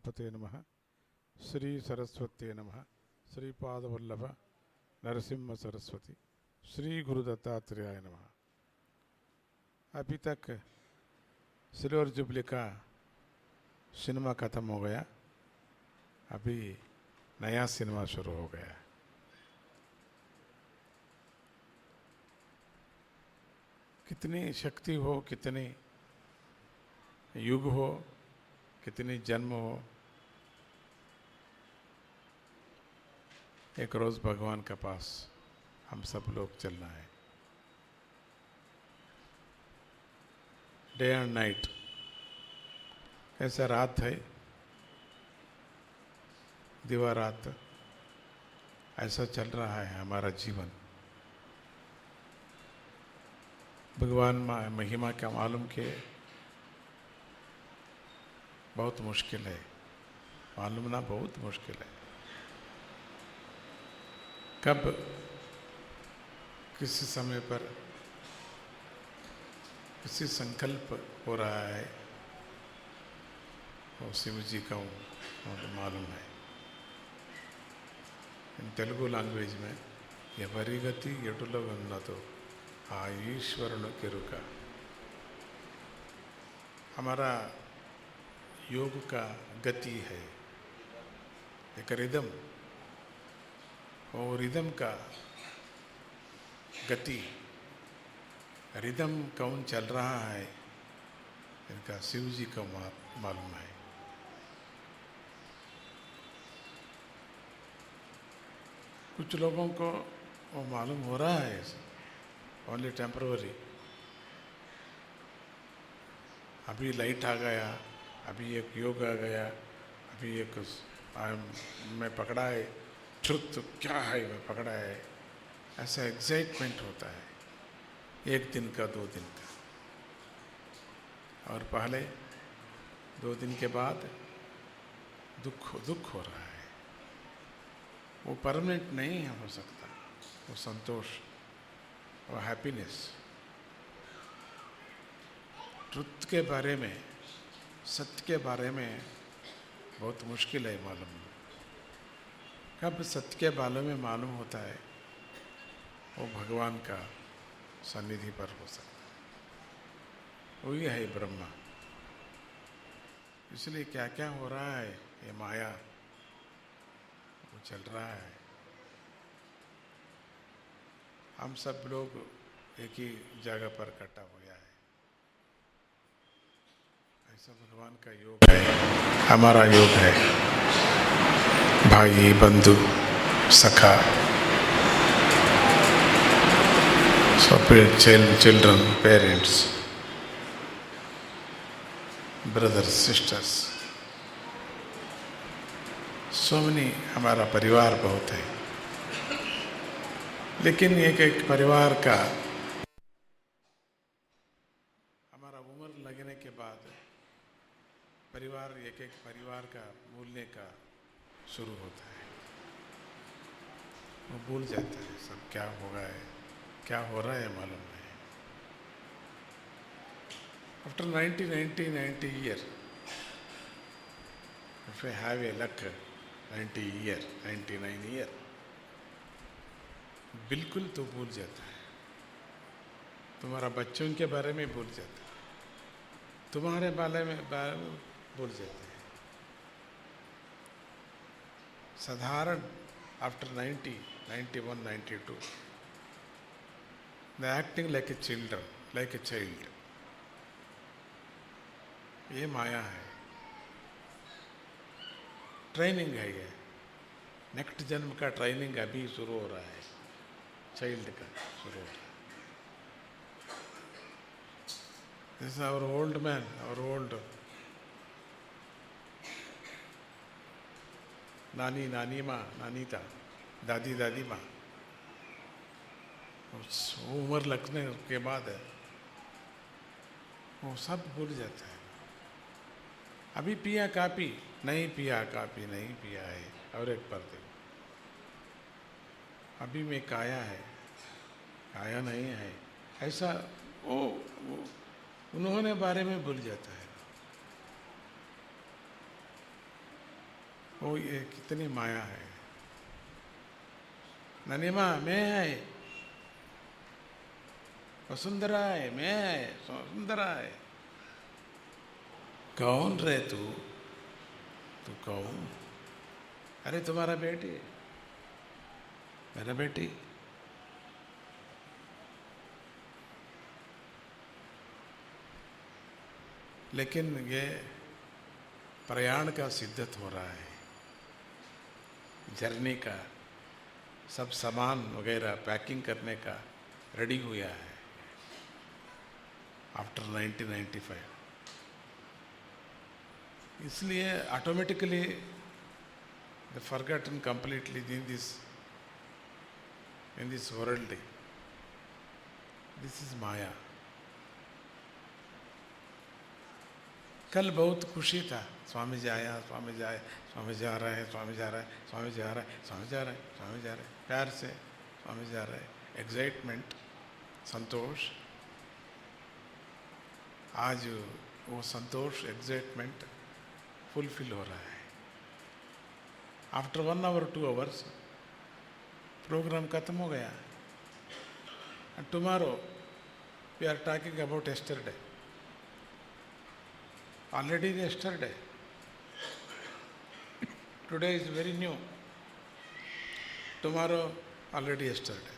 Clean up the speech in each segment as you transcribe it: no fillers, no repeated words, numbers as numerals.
गणपते नमः। श्री सरस्वती नमः। श्रीपादवल्लभ नरसिम्ह सरस्वती। श्री गुरु दत्तात्रेयाय नमः। अभी तक सिल्वर जुबली का सिनेमा ख़त्म हो गया, अभी नया सिनेमा शुरू हो गया। कितनी शक्ति हो, कितनी युग हो, कितनी जन्म हो, एक रोज भगवान के पास हम सब लोग चलना है। डे एंड नाइट, ऐसा रात है दिवा रात, ऐसा चल रहा है हमारा जीवन। भगवान महिमा क्या मालूम के बहुत मुश्किल है, मालूम ना, बहुत मुश्किल है। कब किसी समय पर किसी संकल्प हो रहा है, वो शिव जी का मालूम है। इन तेलुगु लैंग्वेज में ఎవరి గతి ఎటులో ఉన్నదో ఆ ఈశ్వరుని కెరుక। हमारा योग का गति है एक रिदम, और रिदम का गति, रिदम कौन चल रहा है इनका शिव जी का मालूम है। कुछ लोगों को वो मालूम हो रहा है, ओनली टेम्पररी। अभी लाइट आ गया, अभी एक योग आ गया, अभी एक मैं पकड़ा है, ट्रुथ क्या है मैं पकड़ा है, ऐसा एक्साइटमेंट होता है। एक दिन का, 2 दिन का, और पहले 2 दिन के बाद दुख हो रहा है। वो परमानेंट नहीं हो सकता, वो संतोष, वो हैप्पीनेस। ट्रुथ के बारे में, सत्य के बारे में बहुत मुश्किल है मालूम। कब सत्य के बारे में मालूम होता है, वो भगवान का सन्निधि पर हो सकता है। वही है ब्रह्मा। इसलिए क्या क्या हो रहा है, ये माया वो चल रहा है। हम सब लोग एक ही जगह पर इकट्ठा हुआ है, ऐसा भगवान का योग है, हमारा योग है। भाई, बंधु, सखा, children, parents, brothers, sisters, so many, हमारा परिवार बहुत है। लेकिन एक परिवार का हमारा उम्र लगने के बाद परिवार, एक परिवार का भूलने का शुरू होता है। वो भूल जाता है सब क्या हो रहा है, क्या हो रहा है मालूम है। After 90 years, if I have a luck, 99 years, बिल्कुल तो भूल जाता है। तुम्हारा बच्चों के बारे में भूल जाता है, तुम्हारे बारे में भूल जाता है। साधारण after 90, 91, 92, they acting like a children, like a child. ये माया है, ट्रेनिंग है ये। नेक्स्ट जन्म का ट्रेनिंग अभी शुरू हो रहा है, चाइल्ड का शुरू हो रहा है। This is our old man, our old nani, नानी माँ, नानीता, दादी, दादी माँ। उम्र लगने के बाद वो सब भूल जाता है। अभी पिया कापी, नहीं पिया कापी, नहीं पिया है, और एक पर देखो। अभी में काया है, काया नहीं है, ऐसा वो उन्होंने बारे में भूल जाता है। वो ये कितनी माया है। ननिमा मैं है, वसुंधरा है, मैं है, वसुंधरा है। कौन रे तू? तू कौन? अरे तुम्हारा बेटी, मेरा बेटी। लेकिन ये प्रयाण का सिद्धत हो रहा है, जर्नी का सब सामान वगैरह पैकिंग करने का रेडी हुआ है आफ्टर 1995। इसलिए automatically the forgotten completely in this world, this is maya. कल बहुत खुशी था, स्वामी जी आया, स्वामी जी आए, स्वामी जी आ रहे हैं, स्वामी जी आ रहा है, स्वामी जी आ रहा है, स्वामी जी आ रहा है, स्वामी जी आ रहा है, प्यार से स्वामी जी आ रहे हैं, एक्साइटमेंट, संतोष। आज वो संतोष, एक्साइटमेंट फुलफिल हो रहा है। आफ्टर 1 hour 2 hours प्रोग्राम खत्म हो गया। And tomorrow we are talking about yesterday, already yesterday. Today is very new. Tomorrow already yesterday.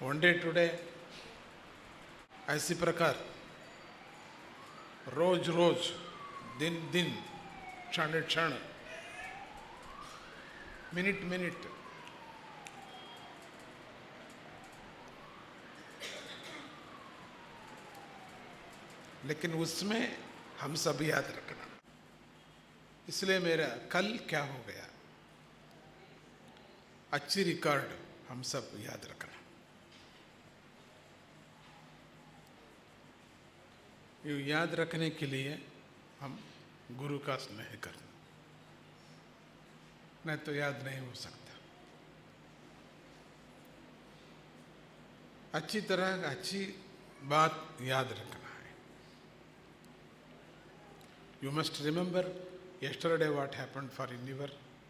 One day today, ऐसी प्रकार रोज रोज, दिन दिन, क्षण क्षण, मिनट मिनट, लेकिन उसमें हम सब याद रखना। इसलिए मेरा कल क्या हो गया, अच्छी रिकॉर्ड हम सब याद रखना। ये याद रखने के लिए हम गुरु का स्नेह करना, नहीं तो याद नहीं हो सकता। अच्छी तरह अच्छी बात याद रखना। You must remember yesterday what happened for in your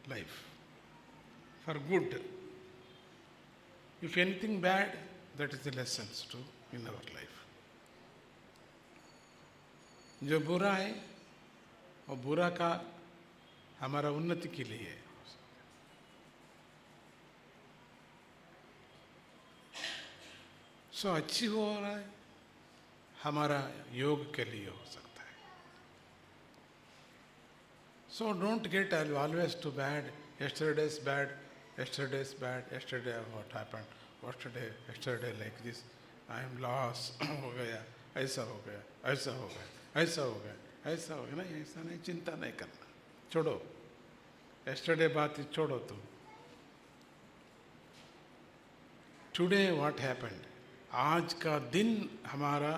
life, for good. If anything bad, that is the lessons too in our life. जो बुरा है वो बुरा का हमारा उन्नति के लिए है। सो अच्छी हो रहा है हमारा योग के लिए हो सकता है। So don't get always too bad. Yesterday's bad. Yesterday's bad. Yesterday what happened? Yesterday like this. I am lost. हो गया, ऐसा हो गया, ऐसा हो गया, ऐसा हो गया, ऐसा हो गया। नहीं, ऐसा नहीं, चिंता नहीं करना, छोड़ो। Yesterday बात छोड़ो तुम। Today what happened? आज का दिन हमारा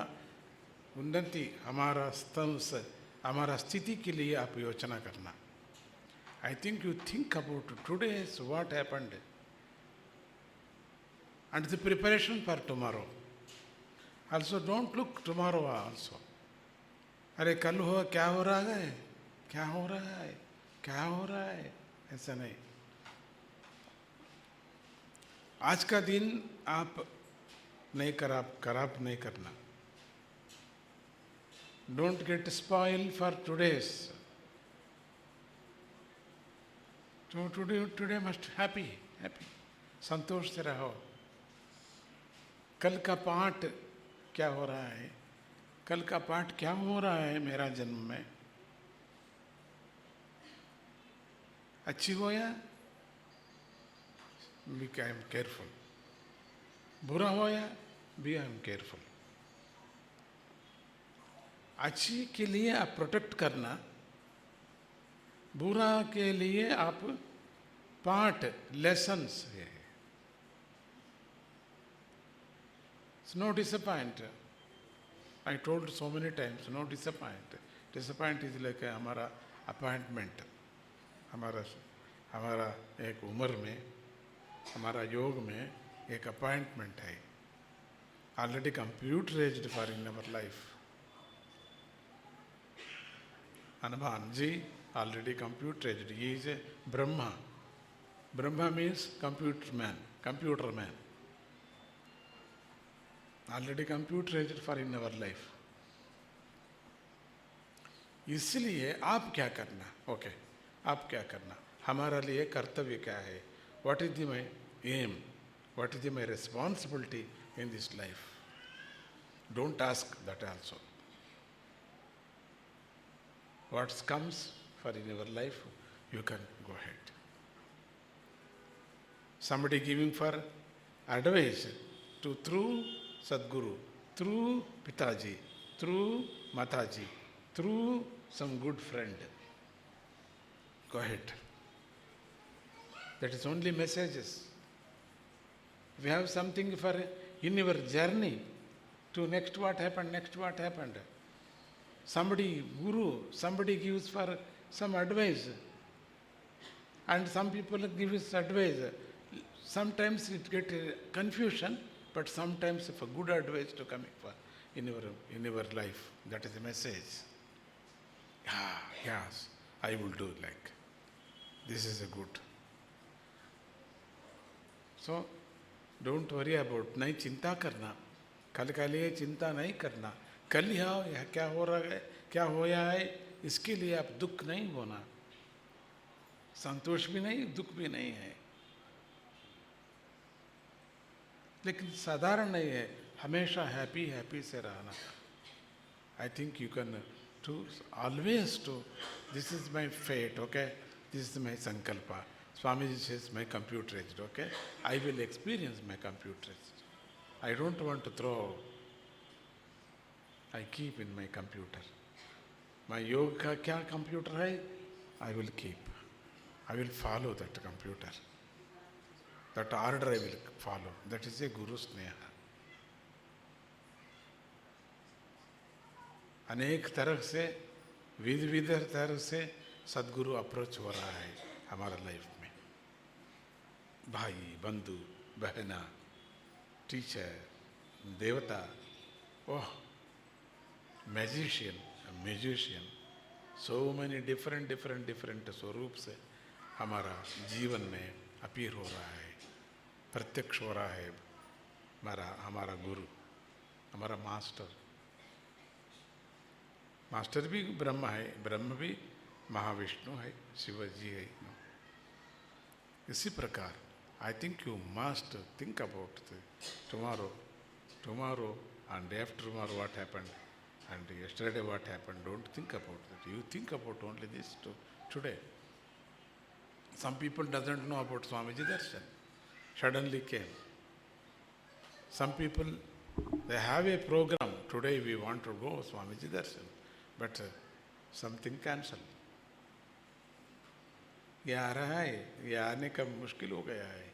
उन्नति, हमारा स्तंभ, हमारा स्थिति के लिए आप योजना करना। I think you think about today's what happened and the preparation for tomorrow. Also don't look tomorrow also. अरे कल हो, क्या हो रहा है, क्या हो रहा है, क्या हो रहा है, ऐसा नहीं। आज का दिन आप नहीं खराब नहीं करना। Don't get spoiled for today's. So today must happy. संतोष से रहो। कल का पाठ क्या हो रहा है, कल का पाठ क्या हो रहा है मेरा जन्म में, अच्छी हो या बी आई एम केयरफुल, बुरा हो या बी आई एम केयरफुल। अच्छी के लिए आप प्रोटेक्ट करना, बुरा के लिए आप पाठ, लेसन्स है। No disappoint, I told so many times, no disappoint. Disappoint is like हमारा अपॉइंटमेंट, हमारा एक उम्र में, हमारा योग में एक अपॉइंटमेंट है, already computerised for in our life. Hanuman ji already computerized. He is a Brahma. Brahma means computer man. Already computerized for in our life. इसलिए आप क्या करना? ओके, आप क्या करना? हमारा लिए कर्तव्य क्या है? What is my aim? What is my responsibility in this life? Don't ask that also. What comes for in your life, you can go ahead. Somebody giving for advice to through Sadguru, through Pitaji, through Mataji, through some good friend. Go ahead. That is only messages. If you have something for in your journey to next what happened. Somebody, guru, somebody gives for some advice. And some people give us advice. Sometimes it gets confusion, but sometimes if a good advice to coming for in your life, that is a message. Yes, I will do like. This is a good. So, don't worry about नहीं चिंता करना, कल के लिए चिंता नहीं करना, कल यह क्या हो रहा है, क्या होया है, इसके लिए आप दुख नहीं होना, संतोष भी नहीं, दुख भी नहीं है, लेकिन साधारण नहीं है, हमेशा हैप्पी से रहना. I think you can always do. This is my fate, okay? This is my sankalpa. Swamiji says my computerized, okay? I will experience my computerized. I don't want to throw. I keep in my computer. My yoga का क्या computer है? I will keep. I will follow that computer. That order I will follow. That is a Guru Sneha. अनेक तरह से विविध तरह से सदगुरु अप्रोच हो रहा है हमारा लाइफ में. भाई, बंधु, बहना, टीचर, देवता, ओह, म्यूजिशियन, so many different स्वरूप से हमारा जीवन में अपीयर हो रहा है, प्रत्यक्ष हो रहा है. हमारा गुरु, हमारा मास्टर भी ब्रह्म है, ब्रह्म भी महाविष्णु है, शिव जी है. इसी प्रकार I think you must think about tomorrow and after tomorrow what happened and yesterday what happened. Don't think about that. You think about only this today. Some people doesn't know about Swamiji Darshan. Suddenly came. Some people, they have a program. Today we want to go Swamiji Darshan. But something cancelled. ये आ रहा है, ये आने का मुश्किल हो गया है.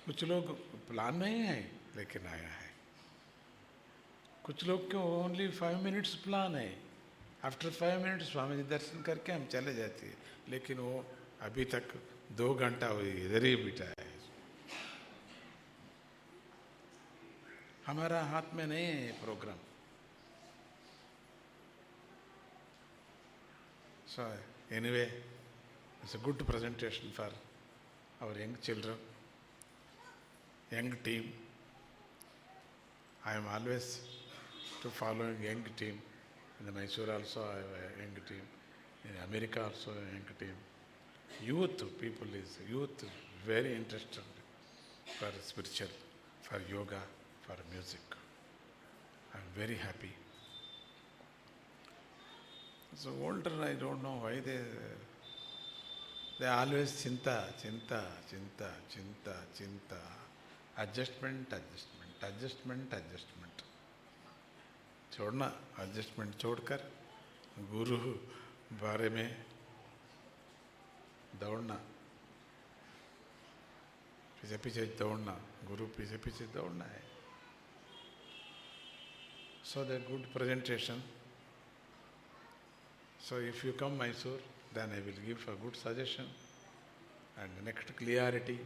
कुछ लोग प्लान नहीं है लेकिन आया है. कुछ लोग क्यों ओनली 5 minutes प्लान है. आफ्टर 5 minutes स्वामी जी दर्शन करके हम चले जाते हैं, लेकिन वो अभी तक 2 घंटा इधर ही बिठा है. हमारा हाथ में नहीं है programme. So anyway, it's a good presentation for our young children, young team. I am always to following young team. In Mysore also I have a young team. In America also a young team. Youth very interested for spiritual, for yoga, for music. I am very happy. So older, I don't know why they always chinta. Adjustment. छोड़ना, adjustment छोड़कर गुरु बारे में दौड़ना, पीछे दौड़ना, गुरु पीछे दौड़ना है. So the good presentation. So if you come Mysore, then I will give a good suggestion and next clarity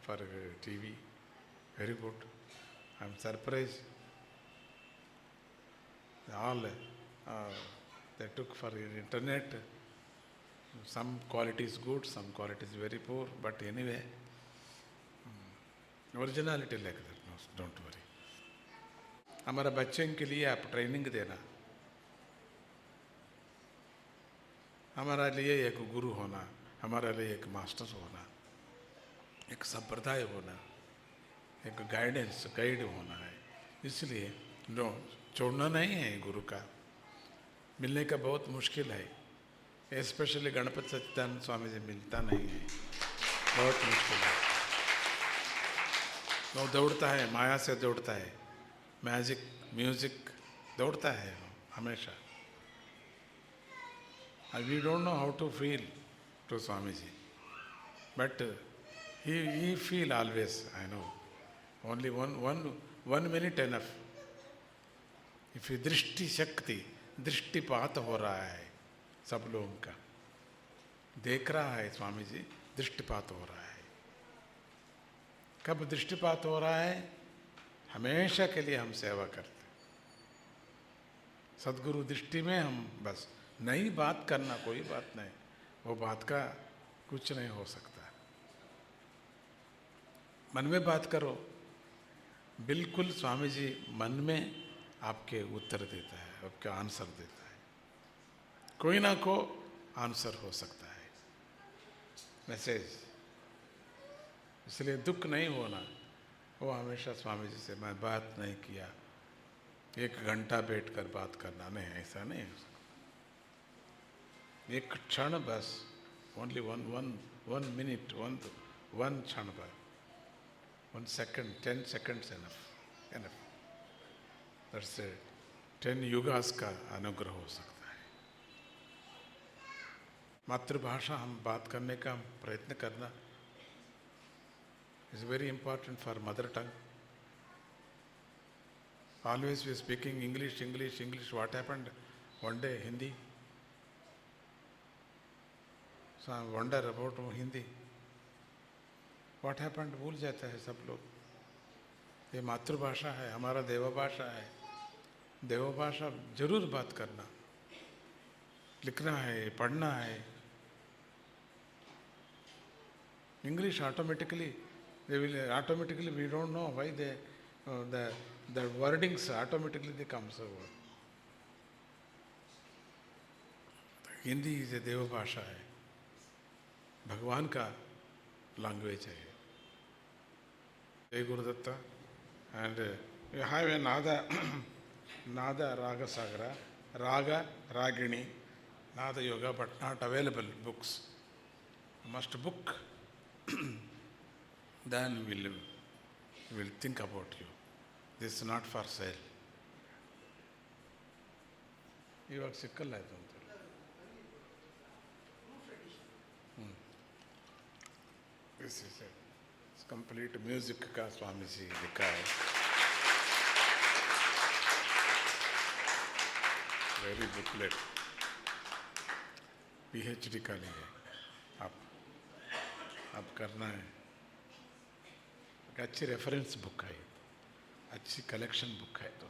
for TV. Very good. I am surprised. All they took for internet. Some quality is good, some quality is very poor, but anyway, originality like that, no, don't worry. हमारा बच्चों के लिए आप training देना, हमारा लिए एक गुरु होना, हमारे लिए एक मास्टर होना, एक संप्रदाय होना, एक गाइड होना है। इसलिए नो छोड़ना नहीं है गुरु का, मिलने का बहुत मुश्किल है, स्पेशली गणपति सच्चिदानंद स्वामी जी मिलता नहीं है, बहुत मुश्किल है। वो दौड़ता है, माया से दौड़ता है, मैजिक म्यूजिक दौड़ता है हमेशा। We don't know how to feel to Swamiji, but he feel always, I know. Only one minute enough. If दृष्टि शक्ति, दृष्टिपात हो रहा है सब लोगों का, देख रहा है स्वामी जी, दृष्टिपात हो रहा है। कब दृष्टिपात हो रहा है? हमेशा के लिए हम सेवा करते, सदगुरु दृष्टि में हम बस नई बात करना, कोई बात नहीं, वो बात का कुछ नहीं हो सकता। मन में बात करो, बिल्कुल स्वामी जी मन में आपके उत्तर देता है, आपका आंसर देता है, कोई ना को आंसर हो सकता है, मैसेज। इसलिए दुख नहीं होना। वो हमेशा स्वामी जी से मैं बात नहीं किया, 1 घंटा बैठकर बात करना, नहीं, ऐसा नहीं हो सकता। एक क्षण बस, ओनली वन मिनट, वन क्षण पर, 1 second, 10 seconds enough. That's it. 10 yugas का अनुग्रह हो सकता है। मातृभाषा हम बात करने का प्रयत्न करना is very important for mother tongue. Always we speaking English. What happened? One day Hindi. So I wonder about Hindi. What happened? भूल जाता है सब लोग। ये मातृभाषा है, हमारा देवभाषा है। देवभाषा जरूर बात करना, लिखना है, पढ़ना है। English automatically, we don't know why the wordings automatically they comes over. Hindi ये देवभाषा है, भगवान का लैंग्वेज है। जय Gurudatta. And you have a Nada Raga Sagara, Raga Ragini, Nada Yoga, but not available books. You must book, then we'll think about you. This is not for sale. ಇವಾಗ ಸಿಕ್ಕಲ್ಲ ಆಯ್ತು ಅಂತ. This is it. It's complete music का स्वामी जी लिखा है. Very booklet. PhD का लिए आप करना है. एक अच्छी रेफरेंस बुक है, अच्छी कलेक्शन बुक है तो